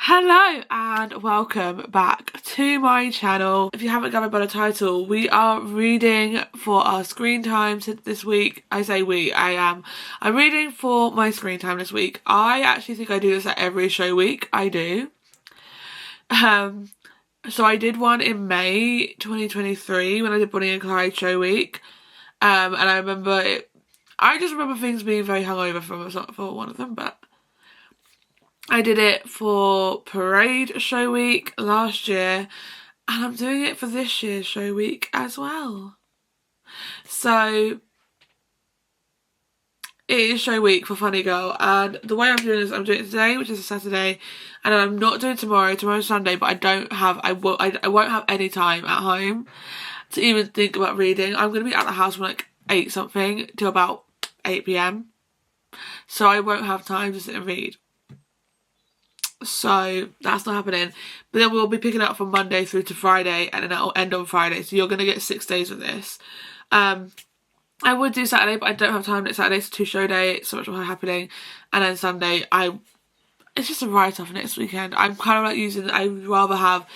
Hello and welcome back to my channel. If you haven't gathered by the title, we are reading for our screen time this week. I say we, I am. I'm reading for my screen time this week. I actually think I do this at every show week. I do. So I did one in May 2023 when I did Bonnie and Clyde show week. And I remember it. I just remember things being very hungover for one of them, but I did it for Parade show week last year, and I'm doing it for this year's show week as well. So it is show week for Funny Girl, and the way I'm doing this, I'm doing it today, which is a Saturday, and then I'm not doing tomorrow. Tomorrow's Sunday, but I won't have any time at home to even think about reading. I'm gonna be at the house from like 8 something till about 8 PM, so I won't have time to sit and read. So that's not happening, but then we'll be picking up from Monday through to Friday, and then it'll end on Friday, so you're going to get 6 days of this. I would do Saturday, but I don't have time next Saturday. It's a 2 show day, so much more happening, and then Sunday it's just a write-off next weekend. I'm kind of like I'd rather have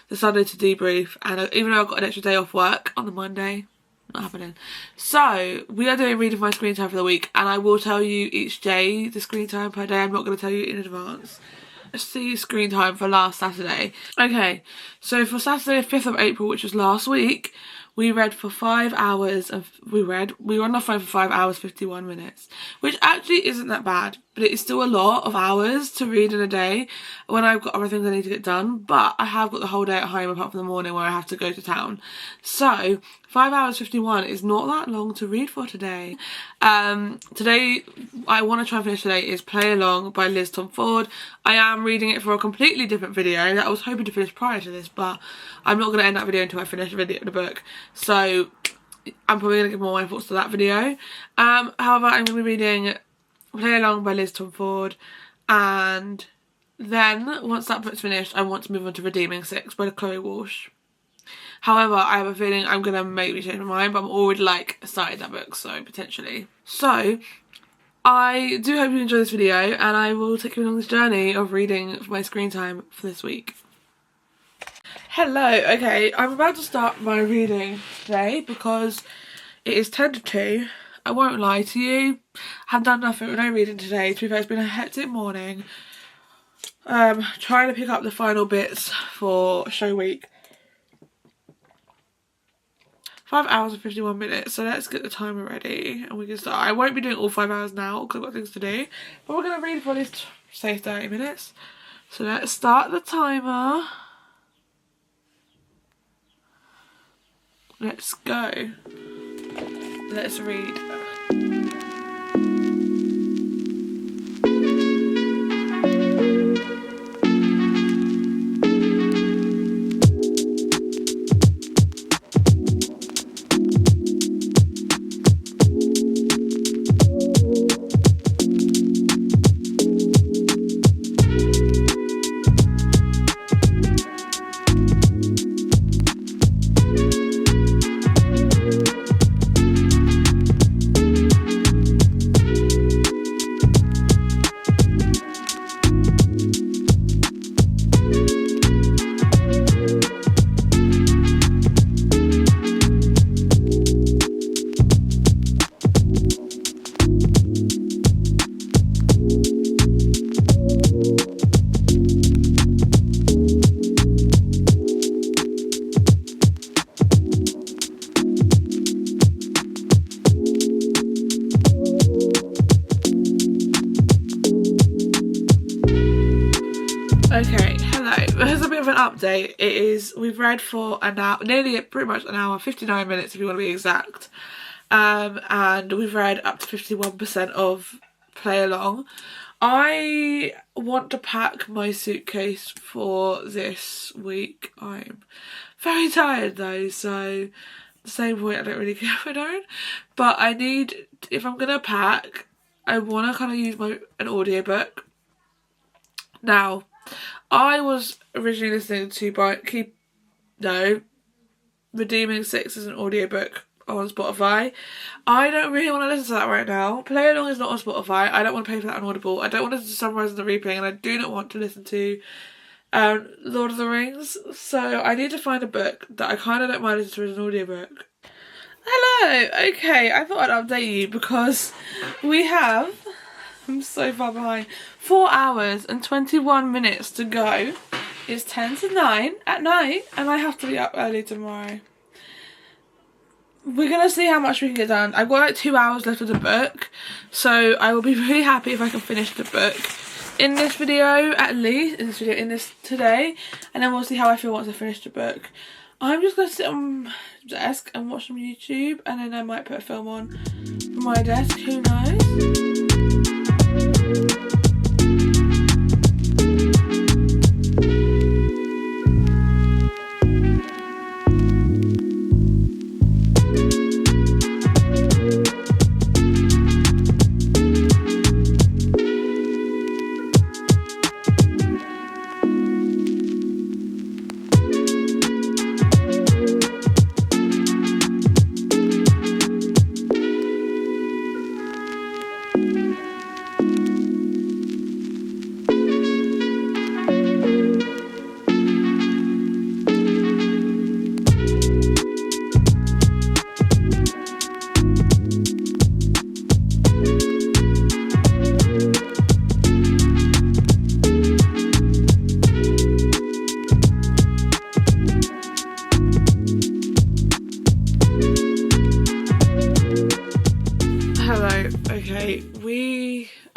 the Sunday to debrief, and even though I've got an extra day off work on the Monday, not happening. So we are doing reading my screen time for the week, and I will tell you each day the screen time per day. I'm not going to tell you in advance. Let's see screen time for last Saturday. Okay, so for Saturday 5th of April, which was last week, we read for 5 hours we were on the phone for 5 hours 51 minutes, which actually isn't that bad, but it is still a lot of hours to read in a day when I've got other things I need to get done. But I have got the whole day at home apart from the morning where I have to go to town, so 5 hours 51 is not that long to read for today. Today I want to try and finish today is Play Along by Liz Tom Ford. I am reading it for a completely different video that I was hoping to finish prior to this, but I'm not going to end that video until I finish the book, so I'm probably going to give more my thoughts to that video. However, I'm going to be reading Play Along by Liz Tom Ford, and then once that book's finished I want to move on to Redeeming 6 by Chloe Walsh. However, I have a feeling I'm going to make me change my mind, but I'm already like started that book, so potentially. So I do hope you enjoy this video, and I will take you along this journey of reading for my screen time for this week. Hello, okay, I'm about to start my reading today because it is 10 to 2. I won't lie to you, I have done nothing with no reading today. To be fair, it's been a hectic morning. Trying to pick up the final bits for show week. 5 hours and 51 minutes, so let's get the timer ready and we can start. I won't be doing all 5 hours now because I've got things to do, but we're going to read for at least, say, 30 minutes. So let's start the timer. Let's go. Let's read. Okay, hello. Here's a bit of an update. We've read for an hour, pretty much an hour, 59 minutes if you want to be exact. And we've read up to 51% of Play Along. I want to pack my suitcase for this week. I'm very tired though, so at the same point I don't really care if I don't. But if I'm going to pack, I want to kind of use an audiobook. Now, I was originally listening to Redeeming 6 as an audiobook on Spotify. I don't really want to listen to that right now. Play Along is not on Spotify. I don't want to pay for that on Audible. I don't want to listen to Sunrise and the Reaping, and I do not want to listen to Lord of the Rings. So I need to find a book that I kind of don't mind listening to as an audiobook. Hello! Okay, I thought I'd update you because we have, I'm so far behind, 4 hours and 21 minutes to go. It's 10 to 9 at night and I have to be up early tomorrow. We're going to see how much we can get done. I've got like 2 hours left of the book, so I will be really happy if I can finish the book in this video, at least, in this today, and then we'll see how I feel once I finish the book. I'm just going to sit on the desk and watch some YouTube, and then I might put a film on from my desk, who knows.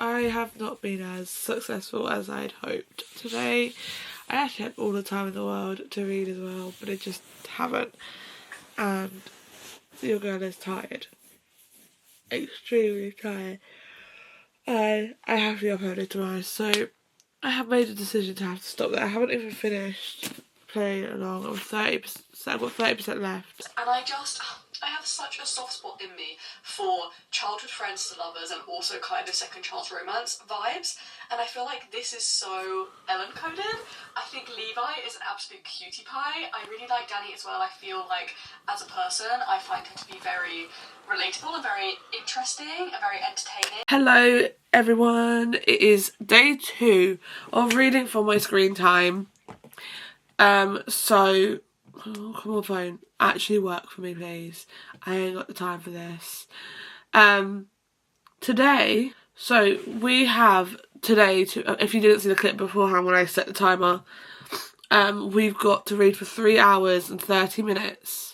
I have not been as successful as I'd hoped today. I actually had all the time in the world to read as well, but I just haven't. And your girl is tired. Extremely tired. And I have to be uploaded tomorrow, so I have made a decision to have to stop there. I haven't even finished playing along. I've got 30% left. And I have such a soft spot in me for childhood friends to lovers and also kind of second chance romance vibes. And I feel like this is so Ellen-coded. I think Levi is an absolute cutie pie. I really like Danny as well. I feel like as a person, I find her to be very relatable and very interesting and very entertaining. Hello everyone. It is day 2 of reading for my screen time. Oh, come on phone, actually work for me please. I ain't got the time for this. Today, so we have today to, if you didn't see the clip beforehand when I set the timer, we've got to read for 3 hours and 30 minutes.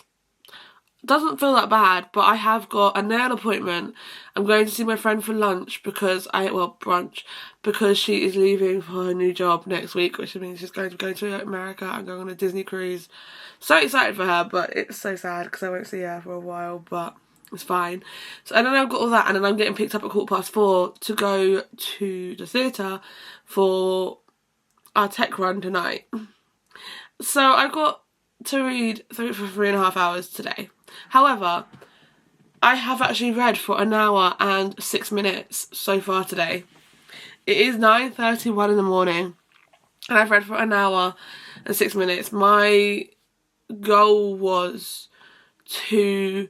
Doesn't feel that bad, but I have got a nail appointment. I'm going to see my friend for lunch because brunch, because she is leaving for her new job next week, which means she's going to America and going on a Disney cruise. So excited for her, but it's so sad because I won't see her for a while, but it's fine. So and then I've got all that, and then I'm getting picked up at 4:15 to go to the theatre for our tech run tonight. So I've got to read for 3.5 hours today. However, I have actually read for 1 hour and 6 minutes so far today. It is 9:31 in the morning and I've read for 1 hour and 6 minutes. My goal was to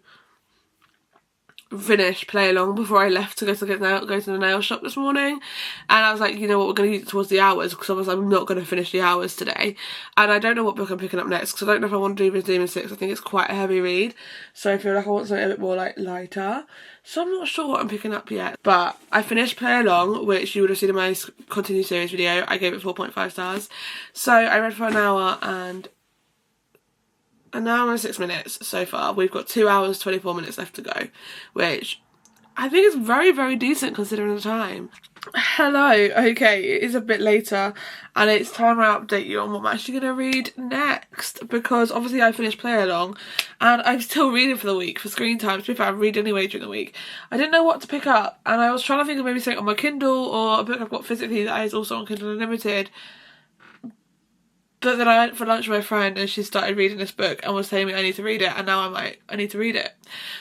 finish play along before I left to go to the nail shop this morning, and I was like, you know what, we're going to use it towards the hours because otherwise I'm not going to finish the hours today. And I don't know what book I'm picking up next because I don't know if I want to do Miss Demon 6. I think it's quite a heavy read, so I feel like I want something a bit more like lighter, so I'm not sure what I'm picking up yet. But I finished play along, which you would have seen in my continue series video. I gave it 4.5 stars. So I read for 1 hour and 6 minutes so far. We've got 2 hours 24 minutes left to go, which I think is very, very decent considering the time. Hello, okay, it is a bit later and it's time I update you on what I'm actually going to read next, because obviously I finished play along and I'm still reading for the week for screen time. To be fair, I read anyway during the week. I didn't know what to pick up and I was trying to think of maybe something on my Kindle or a book I've got physically that is also on Kindle Unlimited. But then I went for lunch with my friend and she started reading this book and was telling me I need to read it, and now I'm like, I need to read it.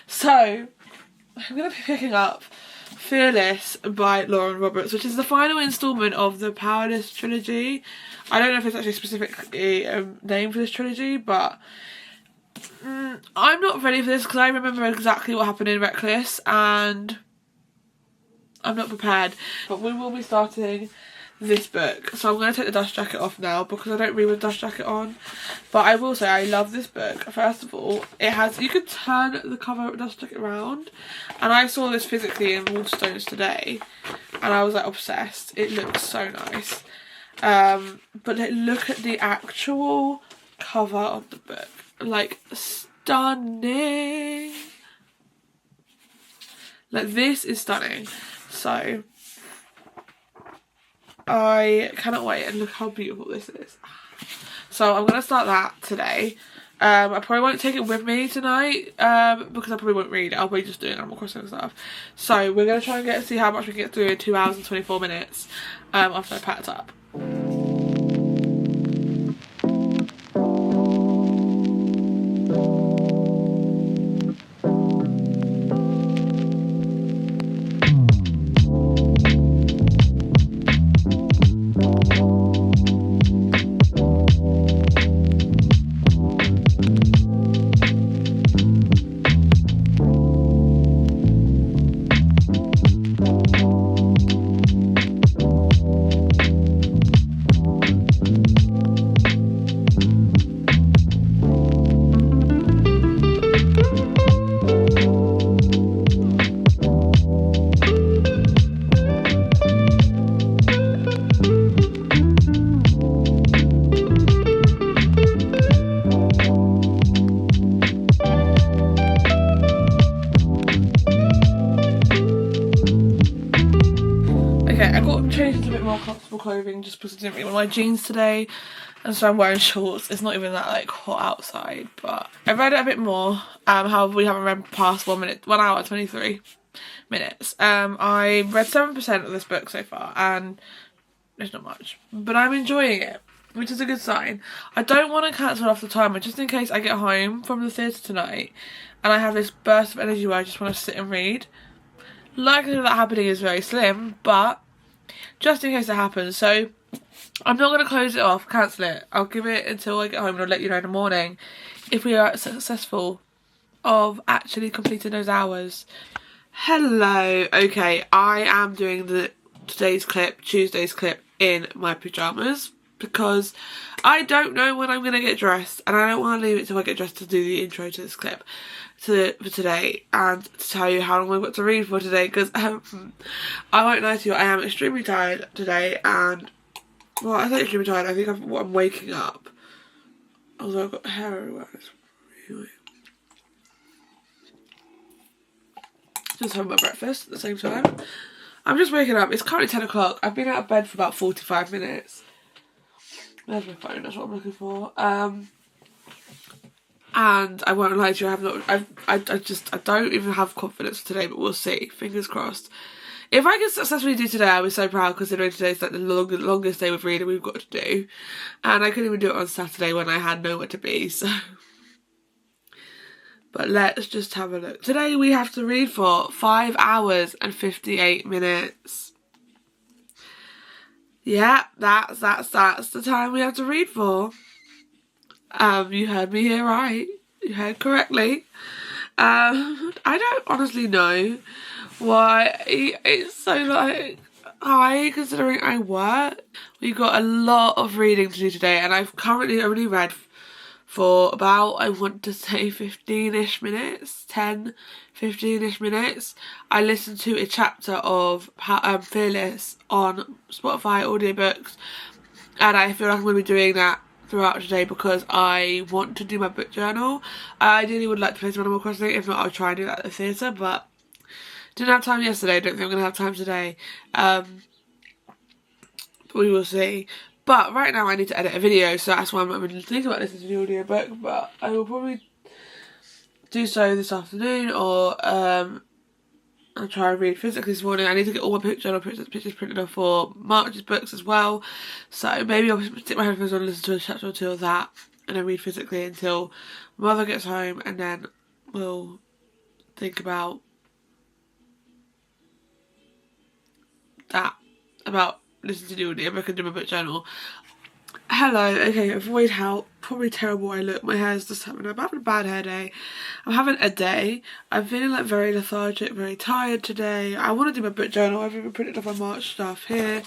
So I'm going to be picking up Fearless by Lauren Roberts, which is the final instalment of the Powerless trilogy. I don't know if it's actually specifically a name for this trilogy, but I'm not ready for this because I remember exactly what happened in Reckless and I'm not prepared. But we will be starting this book. So I'm going to take the dust jacket off now because I don't read with dust jacket on. But I will say I love this book. First of all, it has, you could turn the cover of the dust jacket around. And I saw this physically in Waterstones today. And I was like obsessed. It looks so nice. But like, look at the actual cover of the book. Like, stunning. Like, this is stunning. So I cannot wait, and look how beautiful this is. So I'm going to start that today. I probably won't take it with me tonight because I probably won't read it. I'll be just doing Animal Crossing and stuff. So we're going to try and see how much we can get through in 2 hours and 24 minutes after I packed up. Clothing just because I didn't really want my jeans today, and so I'm wearing shorts. It's not even that like hot outside, but I read it a bit more. However, we haven't read past 1 hour 23 minutes. I read 7% of this book so far, and it's not much, but I'm enjoying it, which is a good sign. I don't want to cancel off the timer just in case I get home from the theatre tonight and I have this burst of energy where I just want to sit and read. Likelihood of that happening is very slim, but just in case it happens. So I'm not going to close it off, cancel it. I'll give it until I get home and I'll let you know in the morning if we are successful of actually completing those hours. Hello. Okay, I am doing today's clip, Tuesday's clip, in my pyjamas because I don't know when I'm going to get dressed, and I don't want to leave it till I get dressed to do the intro to this clip for today and to tell you how long I've got to read for today, because I won't lie to you, I am extremely tired today, and well, I say extremely tired, I think I'm waking up, although I've got hair everywhere. It's really weird. Just having my breakfast at the same time. I'm just waking up. It's currently 10 o'clock. I've been out of bed for about 45 minutes. There's my phone, that's what I'm looking for. And I won't lie to you, I don't even have confidence for today, but we'll see. Fingers crossed. If I can successfully do today, I'll be so proud, considering today's like the longest day with reading we've got to do. And I couldn't even do it on Saturday when I had nowhere to be, so. But let's just have a look. Today we have to read for 5 hours and 58 minutes. Yeah, that's the time we have to read for. You heard me here right. You heard correctly. I don't honestly know why it's so like high, considering I work. We've got a lot of reading to do today, and I've currently only read for about, I want to say 15-ish minutes, 10, 15-ish minutes. I listened to a chapter of Fearless on Spotify audiobooks, and I feel like I'm going to be doing that throughout today because I want to do my book journal. I ideally would like to play some Animal Crossing. If not, I'll try and do that at the theatre, but didn't have time yesterday. I don't think I'm going to have time today. But we will see. But right now I need to edit a video, so that's why I'm not really thinking about listening to the audiobook, but I will probably do so this afternoon, or I'll try and read physically this morning. I need to get all my book journal pictures printed off for March's books as well, so maybe I'll stick my headphones on and listen to a chapter or two of that, and then read physically until Mother gets home, and then we'll think about listen to the audiobook and do my book journal. Hello, okay, avoid how probably terrible I look. My hair's just I'm having a bad hair day. I'm having a day. I'm feeling like very lethargic, very tired today. I want to do my book journal. I've even printed off my March stuff here.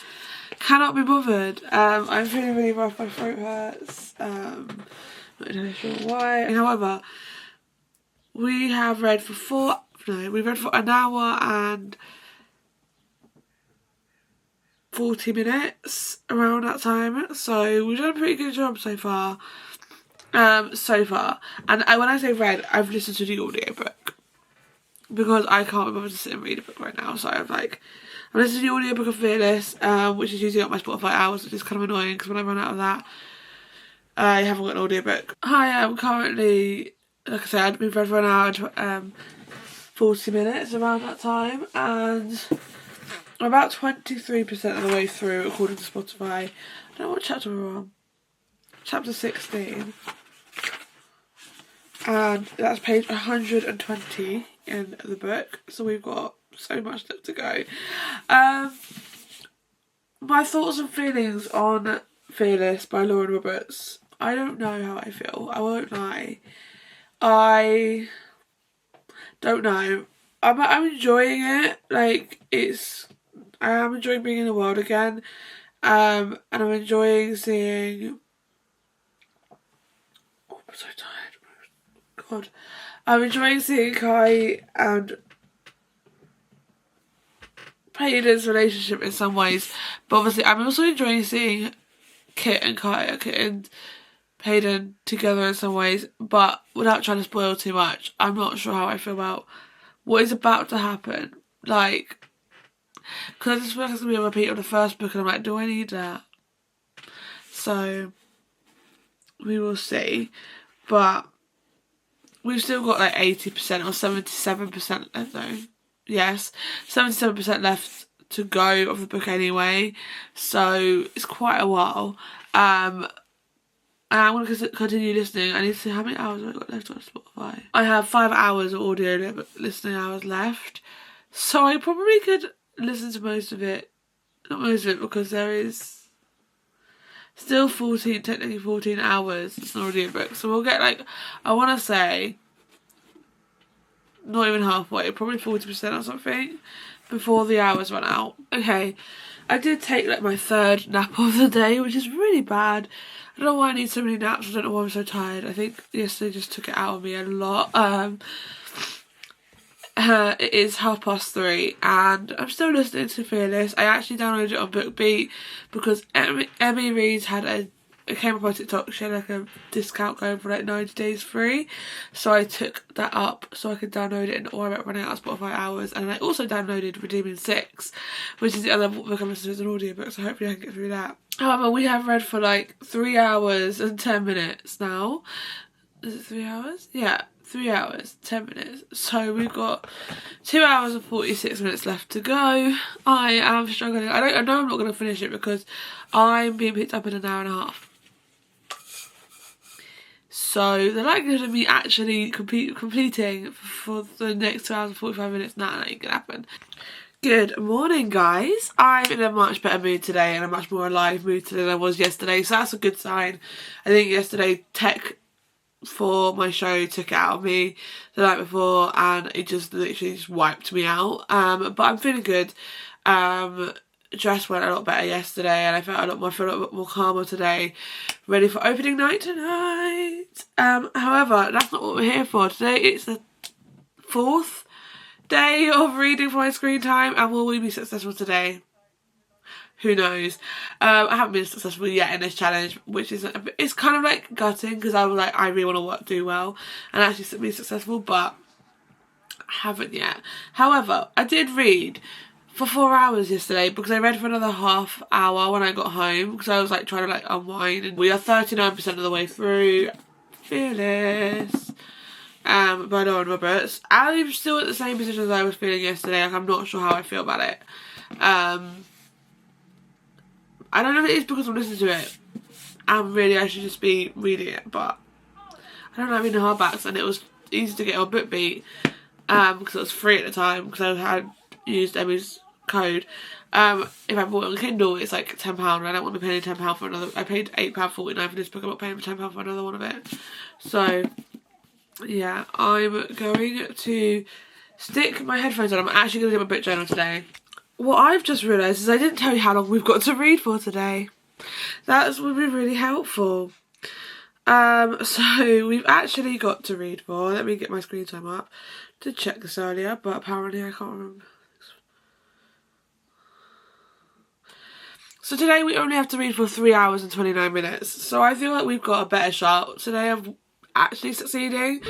cannot be bothered. I'm feeling really rough, my throat hurts. Not entirely sure why. However, we have read for we've read for an hour and 40 minutes around that time, so we've done a pretty good job so far. And when I say read, I've listened to the audiobook because I can't be bothered to sit and read a book right now, so I'm listening to the audiobook of Fearless, which is using up my Spotify hours, which is kind of annoying because when I run out of that I haven't got an audiobook. I am currently, like I said, we've read for an hour and 40 minutes around that time, and I'm about 23% of the way through according to Spotify. I don't know what chapter we're on. Chapter 16. And that's page 120 in the book, so we've got so much left to go. My thoughts and feelings on Fearless by Lauren Roberts. I don't know how I feel, I won't lie. I don't know. I'm enjoying it. Like, I am enjoying being in the world again. And I'm enjoying seeing... Oh, I'm so tired. God. I'm enjoying seeing Kai and Payden's relationship in some ways. But obviously I'm also enjoying seeing Kit and Payden together in some ways. But without trying to spoil too much, I'm not sure how I feel about what is about to happen. Like, because I just feel like it's going to be a repeat of the first book, and I'm like, do I need that? So, we will see. But we've still got like 80% or 77% left though. Yes, 77% left to go of the book anyway. So, it's quite a while. And I'm going to continue listening. I need to see how many hours have I got left on Spotify. I have 5 hours of audio listening hours left. So I probably could listen to most of it. Not most of it, because there is still technically 14 hours. It's an audiobook. So we'll get like, I want to say, not even halfway, probably 40% or something before the hours run out. Okay, I did take like my 3rd nap of the day, which is really bad. I don't know why I need so many naps. I don't know why I'm so tired. I think yesterday just took it out of me a lot. It is 3:30 and I'm still listening to Fearless. I actually downloaded it on BookBeat because Emmy Reed it came up on TikTok. She had like a discount going for like 90 days free, so I took that up so I could download it and or about running out of Spotify hours. And I also downloaded Redeeming 6, which is the other book I'm listening to as an audiobook, so hopefully I can get through that. However, we have read for like 3 hours and 10 minutes now. Is it 3 hours? Yeah, 3 hours, 10 minutes. So we've got 2 hours and 46 minutes left to go. I am struggling. I know I'm not going to finish it because I'm being picked up in an hour and a half. So the likelihood of me actually completing for the next 2 hours and 45 minutes, that ain't gonna happen. Good morning, guys. I'm in a much better mood today and a much more alive mood today than I was yesterday, so that's a good sign. I think yesterday tech for my show took it out of me the night before and it just literally just wiped me out. But I'm feeling good. Dress went a lot better yesterday and I feel a lot more calmer today, ready for opening night tonight. However, that's not what we're here for. Today it's the 4th day of reading for my screen time, and will we be successful today? Who knows? I haven't been successful yet in this challenge, which is it's kind of like gutting because I was like, I really want to do well and actually be successful, but I haven't yet. However, I did read for 4 hours yesterday because I read for another half hour when I got home because I was like trying to like unwind, and we are 39% of the way through Fearless by Lauren Roberts. I'm still at the same position as I was feeling yesterday. Like, I'm not sure how I feel about it. I don't know if it is because I'm listening to it and really I should just be reading it, but I don't have any hardbacks and it was easy to get on BookBeat because it was free at the time because I had used Emmy's code. If I bought it on Kindle, it's like £10. I don't want to be paying £10 for another. I paid £8.49 for this book. I'm not paying £10 for another one of it. So yeah, I'm going to stick my headphones on. I'm actually going to do my book journal today. what I've just realised is I didn't tell you how long we've got to read for today. That would be really helpful. So we've actually got to read for, let me get my screen time up. Did check this earlier, but apparently I can't remember. So today we only have to read for 3 hours and 29 minutes. So I feel like we've got a better shot today of actually succeeding.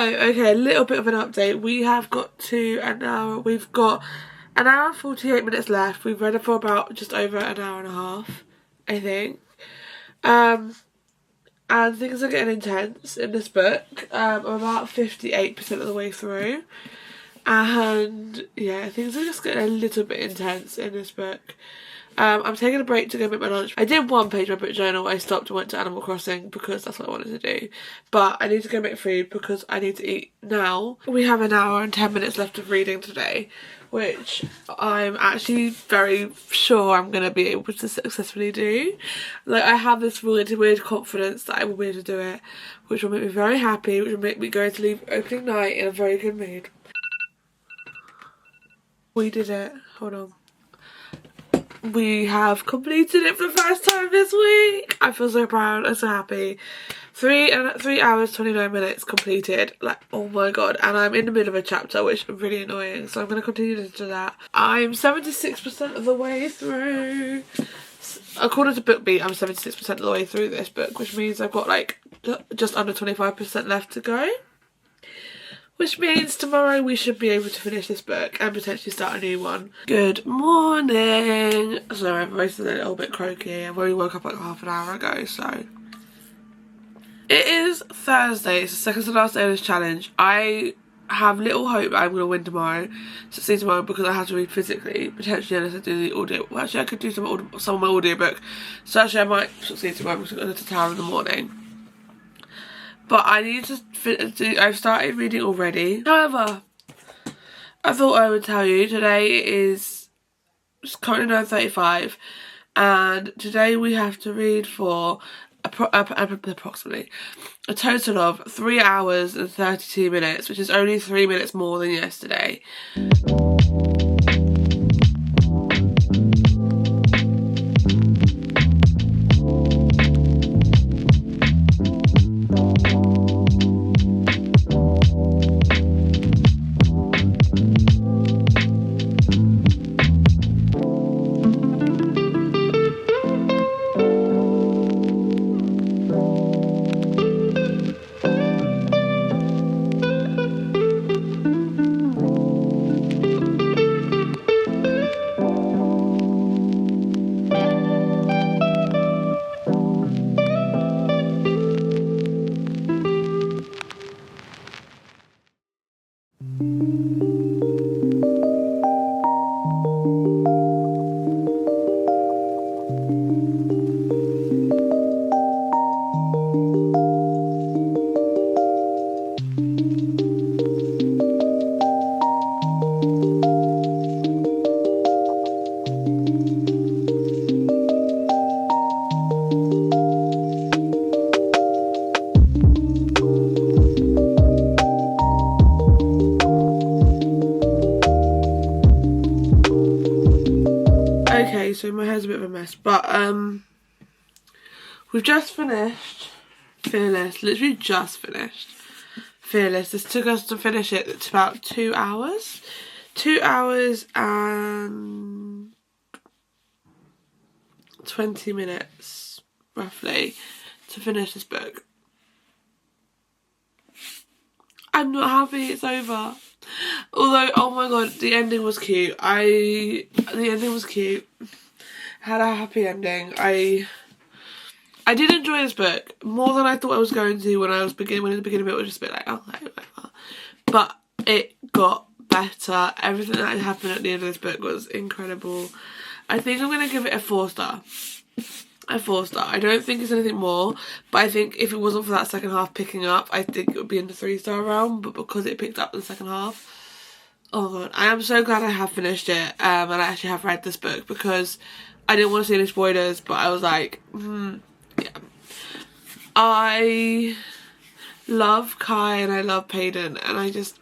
Okay, a little bit of an update. We have got to an hour. We've got an hour and 48 minutes left. We've read it for about just over an hour and a half, I think. And things are getting intense in this book. I'm about 58% of the way through. And yeah, things are just getting a little bit intense in this book. I'm taking a break to go make my lunch. I did one page of my book journal. I stopped and went to Animal Crossing because that's what I wanted to do. But I need to go make food because I need to eat now. We have an hour and 10 minutes left of reading today, which I'm actually very sure I'm going to be able to successfully do. Like, I have this really weird confidence that I will be able to do it, which will make me very happy, which will make me go to leave opening night in a very good mood. We did it. Hold on. We have completed it for the first time this week. I feel so proud. I'm so happy. 3 hours 29 minutes completed. Like, oh my god. And I'm in the middle of a chapter, which is really annoying, so I'm going to continue to do that. I'm 76% of the way through. According to BookBeat, I'm 76% of the way through this book, which means I've got like just under 25% left to go. Which means tomorrow we should be able to finish this book and potentially start a new one. Good morning. Sorry, my voice is a little bit croaky. I've only woke up like half an hour ago, so. It is Thursday. It's the second to last day of this challenge. I have little hope that I'm going to win tomorrow. Succeed tomorrow because I have to read physically. Potentially unless I do the audio. Well, actually I could do some of my audiobook. So actually I might succeed tomorrow because I'm going to tower in the morning. But I need to I've started reading already. However, I thought I would tell you today is currently 9:35, and today we have to read for approximately a total of 3 hours and 32 minutes, which is only 3 minutes more than yesterday. Okay, so my hair's a bit of a mess, but We've just finished Fearless, literally just finished Fearless. This took us to finish it, it's about 2 hours. 2 hours and 20 minutes, roughly, to finish this book. I'm not happy it's over. Although, oh my god, the ending was cute. The ending was cute. Had a happy ending. I did enjoy this book more than I thought I was going to when at the beginning of it was just a bit like, oh, whatever. But it got better. Everything that happened at the end of this book was incredible. I think I'm going to give it a 4-star. A 4-star. I don't think it's anything more, but I think if it wasn't for that second half picking up, I think it would be in the 3-star realm. But because it picked up in the second half, oh my god, I am so glad I have finished it, and I actually have read this book, because I didn't want to see any spoilers, but I was like, yeah. I love Kai and I love Payden, and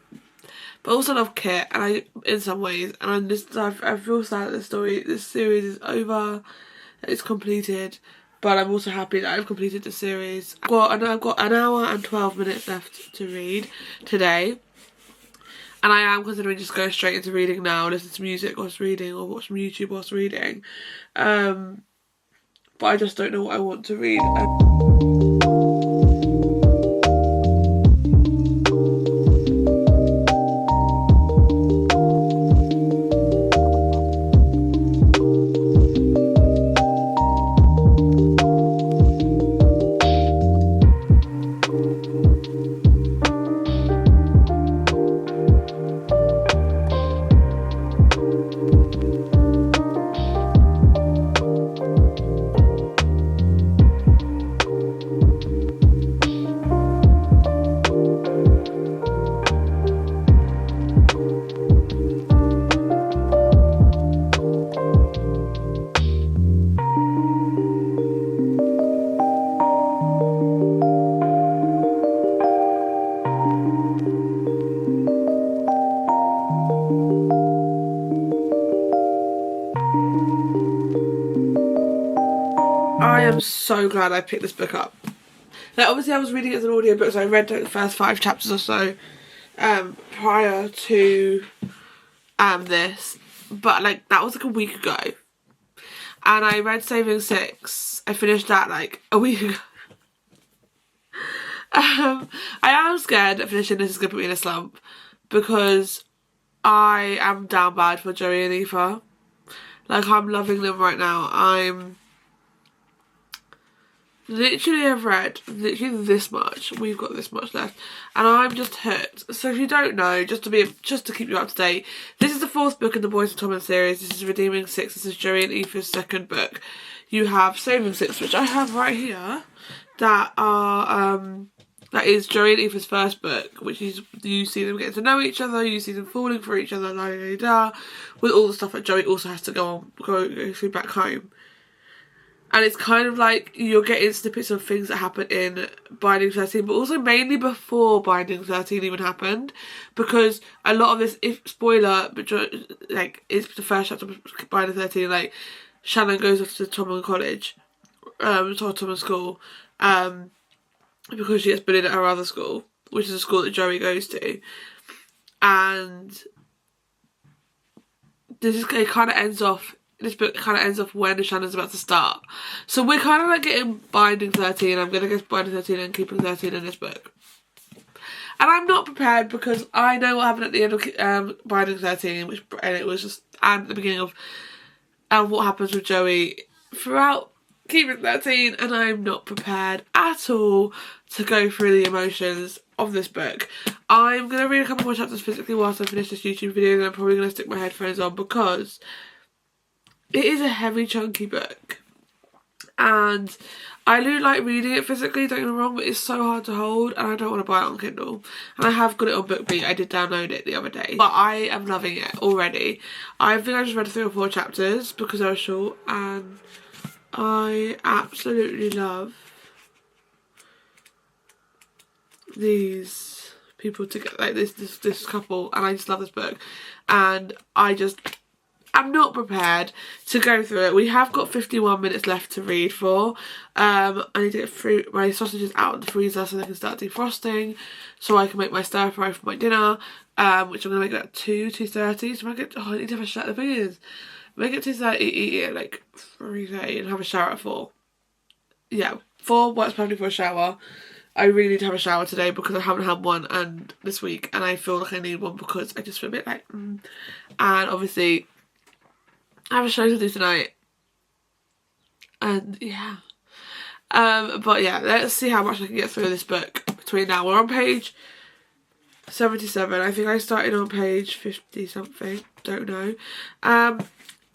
but also love Kit, and in some ways, and I feel sad that this series is over, it's completed, but I'm also happy that I've completed the series. I've got an hour and 12 minutes left to read today, and I am considering just going straight into reading now, listen to music whilst reading, or watch some YouTube whilst reading, but I just don't know what I want to read. I am so glad I picked this book up. Like, obviously I was reading it as an audiobook, so I read the first 5 chapters or so prior to this, but like that was like a week ago, and I read Saving Six. I finished that like a week ago. I am scared that finishing this is going to put me in a slump, because I am down bad for Joey and Aoife. Like, I'm loving them right now. I'm literally, I've read literally this much. We've got this much left, and I'm just hooked. So if you don't know, just to keep you up to date, this is the 4th book in the Boys and Tommen series. This is Redeeming Six. This is Joey and Aoife's 2nd book. You have Saving Six, which I have right here. That is Joey and Aoife's 1st book, which is, you see them getting to know each other, you see them falling for each other, with all the stuff that Joey also has to go through back home. And it's kind of like you're getting snippets of things that happen in Binding 13, but also mainly before Binding 13 even happened, because a lot of this, spoiler, but like, it's the first chapter of Binding 13, like, Shannon goes off to Tommen College, Tommen School, because she gets bullied at her other school, which is a school that Joey goes to, and this book kind of ends off when Shannon's about to start. So we're kind of like getting Binding 13. I'm going to get Binding 13 and Keeping 13 in this book. And I'm not prepared, because I know what happened at the end of Binding 13, and the beginning of what happens with Joey throughout Keeping 13, and I'm not prepared at all to go through the emotions of this book. I'm going to read a couple more chapters physically whilst I finish this YouTube video, and I'm probably going to stick my headphones on, because it is a heavy, chunky book, and I do like reading it physically, don't get me wrong, but it's so hard to hold, and I don't want to buy it on Kindle. And I have got it on BookBeat. I did download it the other day, but I am loving it already. I think I just read 3 or 4 chapters because they were short, and I absolutely love these people together, like this couple, and I just love this book, and I just I'm not prepared to go through it. We have got 51 minutes left to read for. I need to get my sausages out of the freezer so they can start defrosting, so I can make my stir fry for my dinner, which I'm going to make at 2:30. So I need to have a shower. The thing is, make it 2:30, eat it at like 3:30 and have a shower at 4. Yeah, 4 works perfectly for a shower. I really need to have a shower today because I haven't had one this week, and I feel like I need one because I just feel a bit like And obviously I have a show to do tonight, and yeah. But yeah, let's see how much I can get through this book between now. We're on page 77. I think I started on page 50 something, don't know.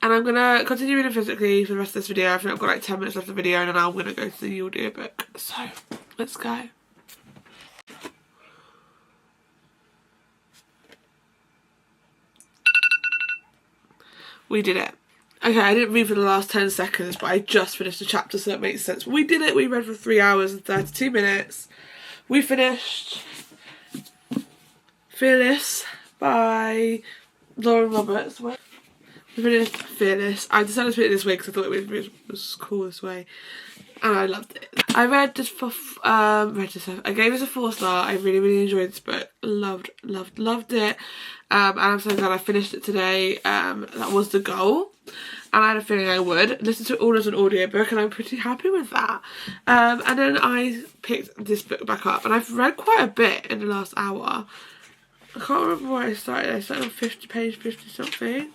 And I'm gonna continue reading physically for the rest of this video. I think I've got like 10 minutes left of the video, and then I'm gonna go to the audiobook. So let's go. We did it. Okay, I didn't read for the last 10 seconds, but I just finished the chapter, so that makes sense. We did it. We read for 3 hours and 32 minutes. We finished Fearless by Lauren Roberts. We finished Fearless. I decided to put it this way because I thought it was cool this way, and I loved it. I read this for I gave this a 4-star. I really enjoyed this book. Loved it. And I'm so glad I finished it today. That was the goal, and I had a feeling I would listen to it all as an audiobook, and I'm pretty happy with that. And then I picked this book back up, and I've read quite a bit in the last hour. I can't remember where I started. I started on page 50 something.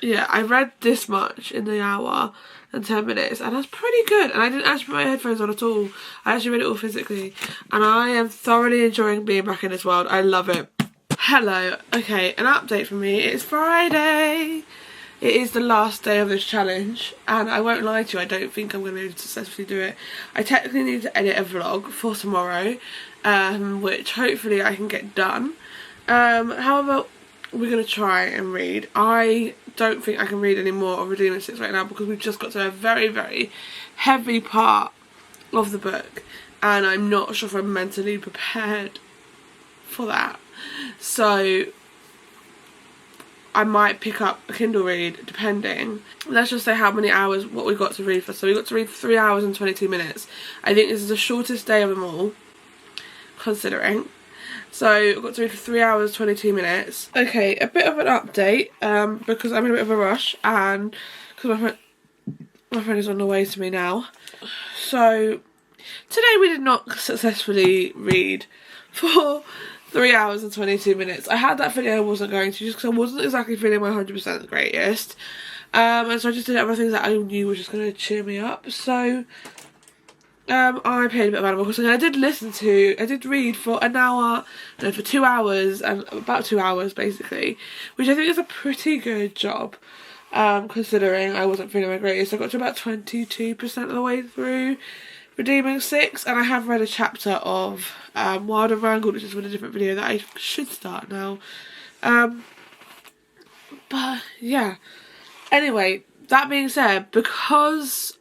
Yeah, I read this much in the hour and 10 minutes, and that's pretty good. And I didn't actually put my headphones on at all. I actually read it all physically, and I am thoroughly enjoying being back in this world. I love it. Hello. Okay, an update from me. It's Friday. It is the last day of this challenge, and I won't lie to you, I don't think I'm going to be able to successfully do it. I technically need to edit a vlog for tomorrow, which hopefully I can get done. However, we're going to try and read. I don't think I can read any more of Redeeming 6 right now because we've just got to a very heavy part of the book, and I'm not sure if I'm mentally prepared for that. So I might pick up a Kindle read depending. Let's just say how many hours, what we got to read for. So we got to read 3 hours and 22 minutes. I think this is the shortest day of them all, considering. So I got to read for 3 hours 22 minutes. Okay, a bit of an update, because I'm in a bit of a rush, and because my friend is on the way to me now. So today we did not successfully read for 3 hours and 22 minutes. I had that feeling I wasn't going to, just because I wasn't exactly feeling my 100% the greatest. And so I just did other things that I knew were just going to cheer me up. So I paid a bit of animal crossing. I did read for an hour, no, for 2 hours, and about 2 hours basically, which I think is a pretty good job, considering I wasn't feeling my greatest. I got to about 22% of the way through Redeeming 6, and I have read a chapter of Wild and Wrangled, which is from a different video that I should start now. But yeah. Anyway, that being said, because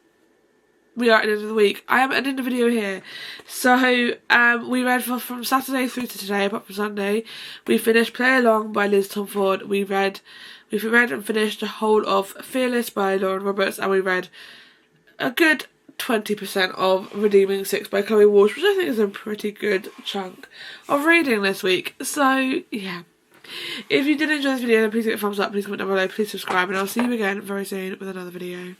we are at the end of the week, I am ending the video here. So we read from Saturday through to today, apart from Sunday. We finished Play Along by Liz Tomford. We've read and finished the whole of Fearless by Lauren Roberts, and we read a good 20% of Redeeming 6 by Chloe Walsh, which I think is a pretty good chunk of reading this week. So yeah, if you did enjoy this video, then please give it a thumbs up, please comment down below, please subscribe, and I'll see you again very soon with another video.